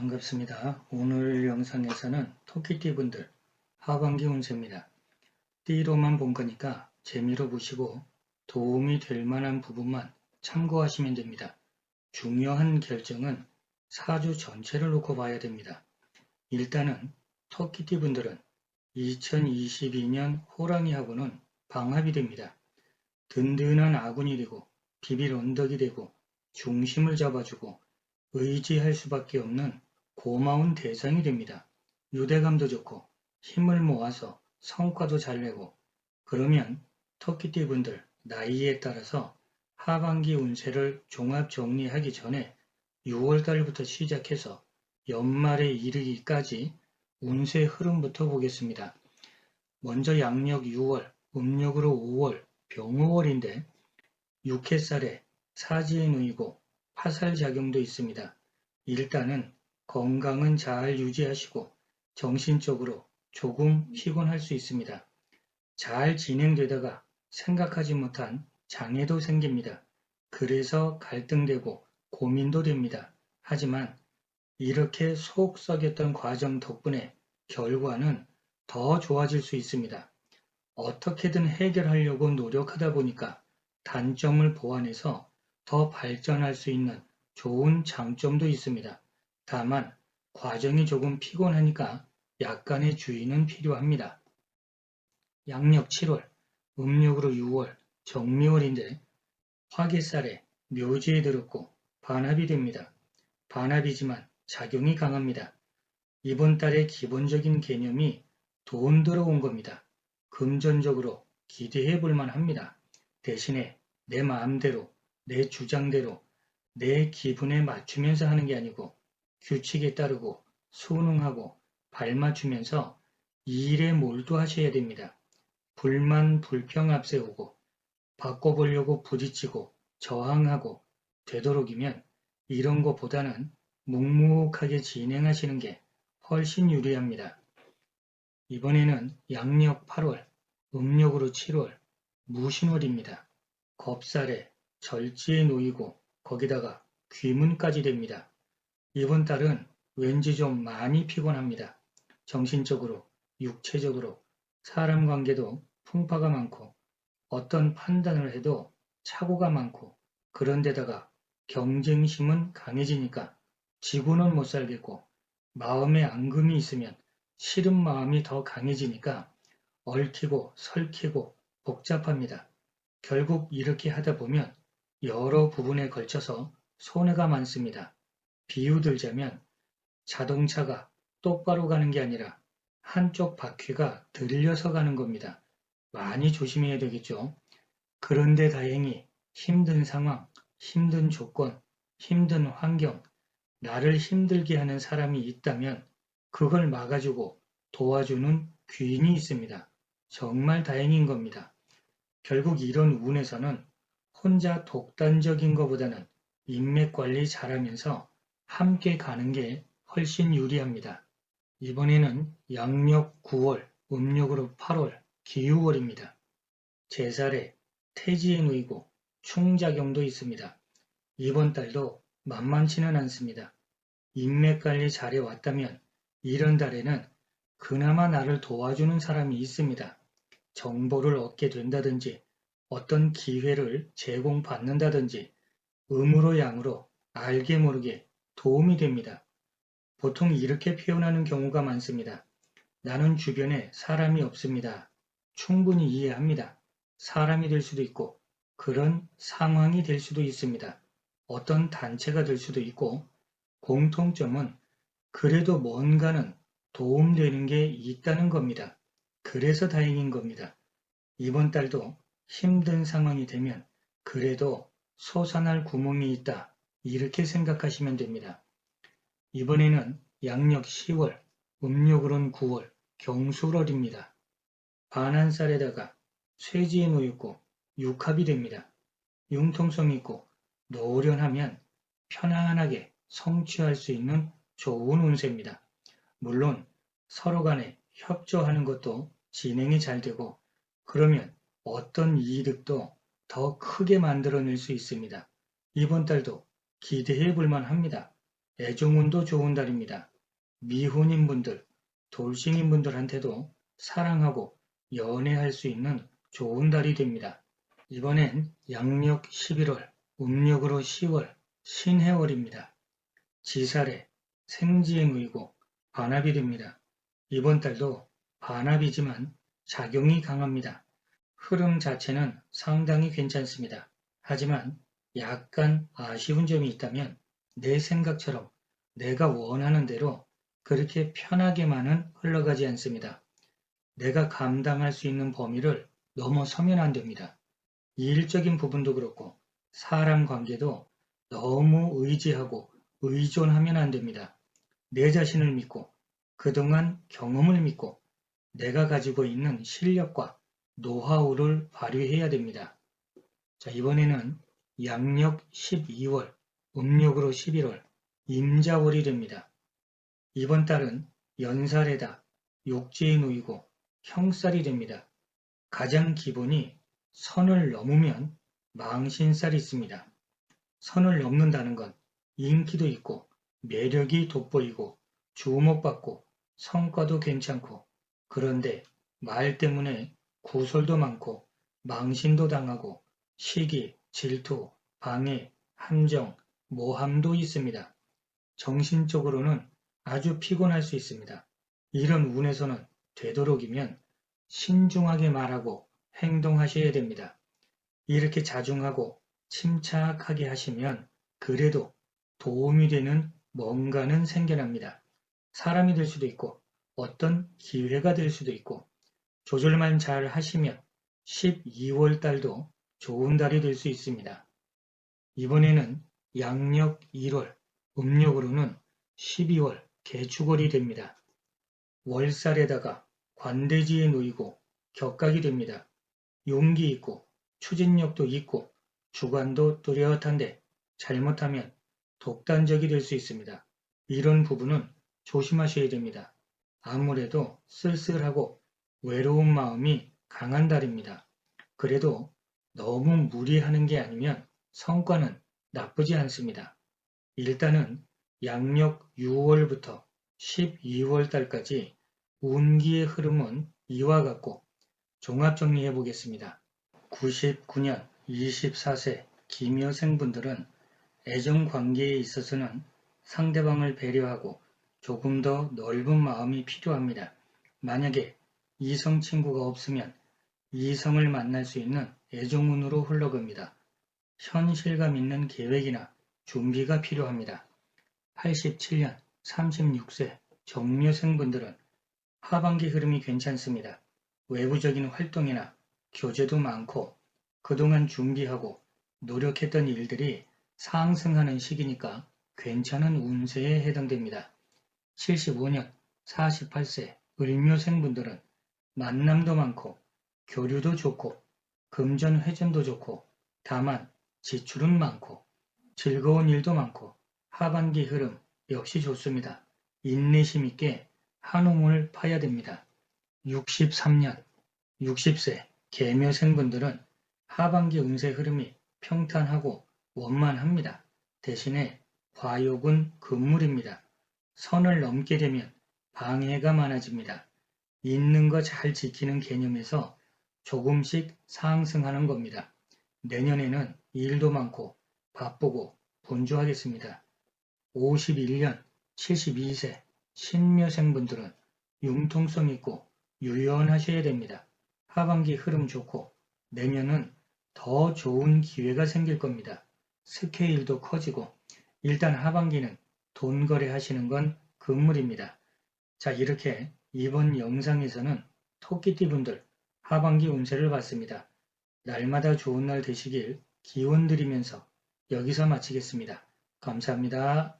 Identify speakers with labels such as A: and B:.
A: 반갑습니다. 오늘 영상에서는 토끼띠분들 하반기 운세입니다. 띠로만 본 거니까 재미로 보시고 도움이 될 만한 부분만 참고하시면 됩니다. 중요한 결정은 사주 전체를 놓고 봐야 됩니다. 일단은 토끼띠분들은 2022년 호랑이하고는 방합이 됩니다. 든든한 아군이 되고 비빌 언덕이 되고 중심을 잡아주고 의지할 수밖에 없는 고마운 대상이 됩니다. 유대감도 좋고 힘을 모아서 성과도 잘 내고 그러면 터키띠 분들 나이에 따라서 하반기 운세를 종합 정리하기 전에 6월달부터 시작해서 연말에 이르기까지 운세 흐름부터 보겠습니다. 먼저 양력 6월, 음력으로 5월, 병호월인데 육해살에 사지에 놓이고 화살작용도 있습니다. 일단은 건강은 잘 유지하시고 정신적으로 조금 피곤할 수 있습니다. 잘 진행되다가 생각하지 못한 장애도 생깁니다. 그래서 갈등되고 고민도 됩니다. 하지만 이렇게 속 썩였던 과정 덕분에 결과는 더 좋아질 수 있습니다. 어떻게든 해결하려고 노력하다 보니까 단점을 보완해서 더 발전할 수 있는 좋은 장점도 있습니다. 다만 과정이 조금 피곤하니까 약간의 주의는 필요합니다. 양력 7월, 음력으로 6월, 정미월인데 화개살에 묘지에 들었고 반합이 됩니다. 반합이지만 작용이 강합니다. 이번 달의 기본적인 개념이 돈 들어온 겁니다. 금전적으로 기대해 볼 만합니다. 대신에 내 마음대로, 내 주장대로, 내 기분에 맞추면서 하는 게 아니고 규칙에 따르고 순응하고 발맞추면서 이 일에 몰두하셔야 됩니다. 불만, 불평 앞세우고 바꿔보려고 부딪히고 저항하고 되도록이면 이런 것보다는 묵묵하게 진행하시는 게 훨씬 유리합니다. 이번에는 양력 8월, 음력으로 7월, 무신월입니다. 겁살에 절지에 놓이고 거기다가 귀문까지 됩니다. 이번 달은 왠지 좀 많이 피곤합니다. 정신적으로, 육체적으로, 사람 관계도 풍파가 많고 어떤 판단을 해도 착오가 많고 그런데다가 경쟁심은 강해지니까 지고는 못 살겠고 마음에 앙금이 있으면 싫은 마음이 더 강해지니까 얽히고 설키고 복잡합니다. 결국 이렇게 하다 보면 여러 부분에 걸쳐서 손해가 많습니다. 비유 들자면 자동차가 똑바로 가는 게 아니라 한쪽 바퀴가 들려서 가는 겁니다. 많이 조심해야 되겠죠. 그런데 다행히 힘든 상황, 힘든 조건, 힘든 환경, 나를 힘들게 하는 사람이 있다면 그걸 막아주고 도와주는 귀인이 있습니다. 정말 다행인 겁니다. 결국 이런 운에서는 혼자 독단적인 것보다는 인맥 관리 잘하면서 함께 가는 게 훨씬 유리합니다. 이번에는 양력 9월, 음력으로 8월, 기유월입니다. 제살에 태지에 놓이고 충작용도 있습니다. 이번 달도 만만치는 않습니다. 인맥관리 잘해왔다면 이런 달에는 그나마 나를 도와주는 사람이 있습니다. 정보를 얻게 된다든지 어떤 기회를 제공받는다든지 음으로 양으로 알게 모르게 도움이 됩니다. 보통 이렇게 표현하는 경우가 많습니다. 나는 주변에 사람이 없습니다. 충분히 이해합니다. 사람이 될 수도 있고 그런 상황이 될 수도 있습니다. 어떤 단체가 될 수도 있고 공통점은 그래도 뭔가는 도움되는 게 있다는 겁니다. 그래서 다행인 겁니다. 이번 달도 힘든 상황이 되면 그래도 솟아날 구멍이 있다. 이렇게 생각하시면 됩니다. 이번에는 양력 10월, 음력으로는 9월, 경술월입니다. 반한살에다가 쇠지에 놓였고 육합이 됩니다. 융통성 있고 노련하면 편안하게 성취할 수 있는 좋은 운세입니다. 물론 서로 간에 협조하는 것도 진행이 잘 되고 그러면 어떤 이득도 더 크게 만들어낼 수 있습니다. 이번 달도 기대해 볼 만합니다. 애정운도 좋은 달입니다. 미혼인 분들, 돌싱인 분들한테도 사랑하고 연애할 수 있는 좋은 달이 됩니다. 이번엔 양력 11월, 음력으로 10월, 신해월입니다. 지살에 생지행의고 반합이 됩니다. 이번 달도 반합이지만 작용이 강합니다. 흐름 자체는 상당히 괜찮습니다. 하지만 약간 아쉬운 점이 있다면 내 생각처럼 내가 원하는 대로 그렇게 편하게만은 흘러가지 않습니다. 내가 감당할 수 있는 범위를 넘어서면 안 됩니다. 일적인 부분도 그렇고 사람 관계도 너무 의지하고 의존하면 안 됩니다. 내 자신을 믿고 그동안 경험을 믿고 내가 가지고 있는 실력과 노하우를 발휘해야 됩니다. 자, 이번에는 양력 12월, 음력으로 11월, 임자월이 됩니다. 이번 달은 연살에다 욕지에 놓이고 형살이 됩니다. 가장 기본이 선을 넘으면 망신살이 있습니다. 선을 넘는다는 건 인기도 있고 매력이 돋보이고 주목받고 성과도 괜찮고 그런데 말 때문에 구설도 많고 망신도 당하고 시기, 질투, 방해, 함정, 모함도 있습니다. 정신적으로는 아주 피곤할 수 있습니다. 이런 운에서는 되도록이면 신중하게 말하고 행동하셔야 됩니다. 이렇게 자중하고 침착하게 하시면 그래도 도움이 되는 뭔가는 생겨납니다. 사람이 될 수도 있고 어떤 기회가 될 수도 있고 조절만 잘 하시면 12월 달도 좋은 달이 될 수 있습니다. 이번에는 양력 1월, 음력으로는 12월 개축월이 됩니다. 월살에다가 관대지에 놓이고 격각이 됩니다. 용기 있고 추진력도 있고 주관도 뚜렷한데 잘못하면 독단적이 될 수 있습니다. 이런 부분은 조심하셔야 됩니다. 아무래도 쓸쓸하고 외로운 마음이 강한 달입니다. 그래도 너무 무리하는 게 아니면 성과는 나쁘지 않습니다. 일단은 양력 6월부터 12월 달까지 운기의 흐름은 이와 같고 종합정리해 보겠습니다. 99년 24세 기묘생분들은 애정관계에 있어서는 상대방을 배려하고 조금 더 넓은 마음이 필요합니다. 만약에 이성 친구가 없으면 이성을 만날 수 있는 애정운으로 흘러갑니다. 현실감 있는 계획이나 준비가 필요합니다. 87년 36세 정묘생분들은 하반기 흐름이 괜찮습니다. 외부적인 활동이나 교제도 많고 그동안 준비하고 노력했던 일들이 상승하는 시기니까 괜찮은 운세에 해당됩니다. 75년 48세 을묘생분들은 만남도 많고 교류도 좋고 금전회전도 좋고 다만 지출은 많고 즐거운 일도 많고 하반기 흐름 역시 좋습니다. 인내심 있게 한움을 파야 됩니다. 63년 60세 계묘생분들은 하반기 운세 흐름이 평탄하고 원만합니다. 대신에 화욕은 금물입니다. 선을 넘게 되면 방해가 많아집니다. 있는 거 잘 지키는 개념에서 조금씩 상승하는 겁니다. 내년에는 일도 많고 바쁘고 분주하겠습니다. 51년 72세 신묘생분들은 융통성 있고 유연하셔야 됩니다. 하반기 흐름 좋고 내년은 더 좋은 기회가 생길 겁니다. 스케일도 커지고 일단 하반기는 돈 거래하시는 건 금물입니다. 자, 이렇게 이번 영상에서는 토끼띠분들 하반기 운세를 봤습니다. 날마다 좋은 날 되시길 기원 드리면서 여기서 마치겠습니다. 감사합니다.